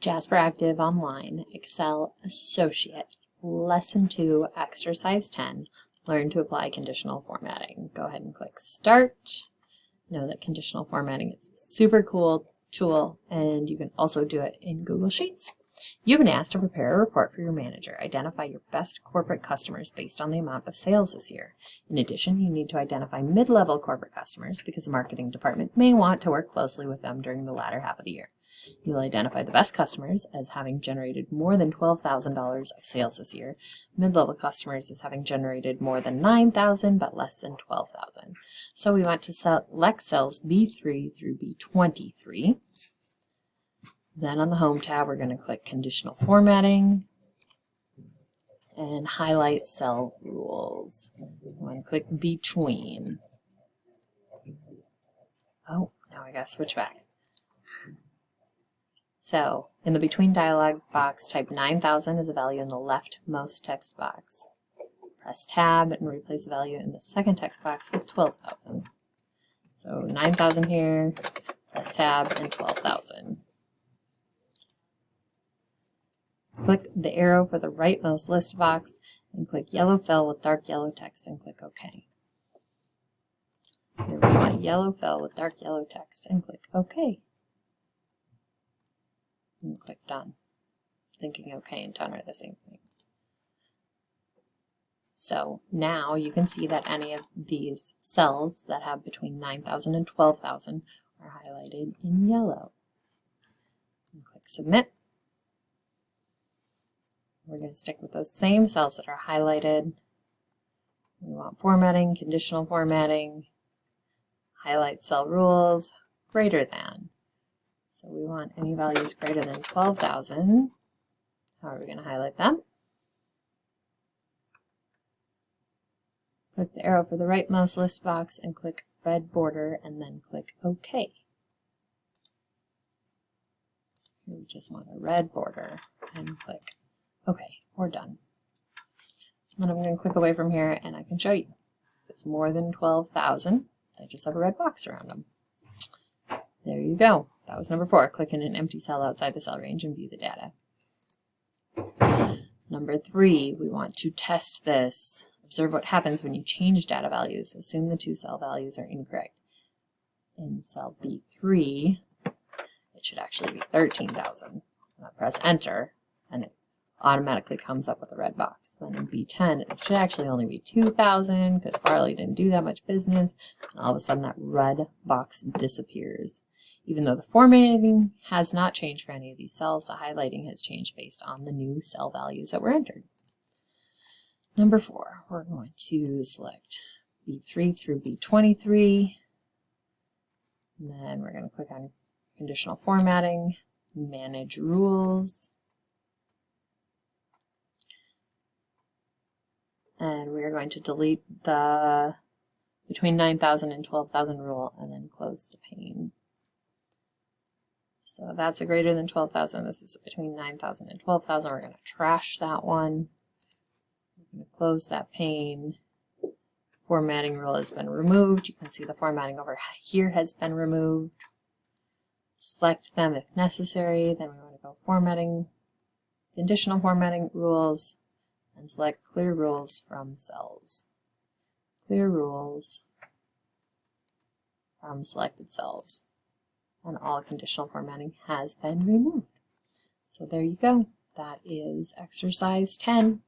Jasperactive Online, Excel Associate, Lesson 2, Exercise 10, Learn to apply conditional formatting. Go ahead and click Start. Know that conditional formatting is a super cool tool, and you can also do it in Google Sheets. You've been asked to prepare a report for your manager. Identify your best corporate customers based on the amount of sales this year. In addition, you need to identify mid-level corporate customers because the marketing department may want to work closely with them during the latter half of the year. You'll identify the best customers as having generated more than $12,000 of sales this year. Mid-level customers as having generated more than $9,000 but less than $12,000. So we want to select cells B3 through B23. Then on the Home tab, we're going to click Conditional Formatting and highlight Cell Rules. We want to click Between. Oh, now I got to switch back. So in the Between dialog box, type 9,000 as a value in the leftmost text box. Press Tab and replace the value in the second text box with 12,000. So 9,000 here, press Tab, and 12,000. Click the arrow for the rightmost list box and click Yellow Fill with dark yellow text and click OK. Here we want Yellow Fill with dark yellow text and click OK. And click Done. Thinking OK and Done are the same thing. So now you can see that any of these cells that have between 9,000 and 12,000 are highlighted in yellow. And click Submit. We're going to stick with those same cells that are highlighted. We want formatting, conditional formatting, highlight cell rules, greater than. So we want any values greater than 12,000. How are we going to highlight them? Click the arrow for the rightmost list box and click red border and then click OK. Here we just want a red border and click OK, we're done. Then I'm going to click away from here and I can show you. If it's more than 12,000, they just have a red box around them. There you go. That was number 4. Click in an empty cell outside the cell range and view the data. Number 3, we want to test this. Observe what happens when you change data values. Assume the 2 cell values are incorrect. In cell B3, it should actually be 13,000. I press Enter, and it automatically comes up with a red box. Then in B10, it should actually only be 2,000 because Farley didn't do that much business. And all of a sudden, that red box disappears. Even though the formatting has not changed for any of these cells, the highlighting has changed based on the new cell values that were entered. Number 4, we're going to select B3 through B23. And then we're going to click on Conditional Formatting, Manage Rules. And we're going to delete the between 9,000 and 12,000 rule and then close the pane. So that's a greater than 12,000. This is between 9,000 and 12,000. We're going to trash that one. We're going to close that pane. Formatting rule has been removed. You can see the formatting over here has been removed. Select them if necessary. Then we want to go Formatting, Conditional Formatting Rules, and select Clear Rules from Cells. Clear Rules from selected cells. And all conditional formatting has been removed. So there you go. That is exercise 10.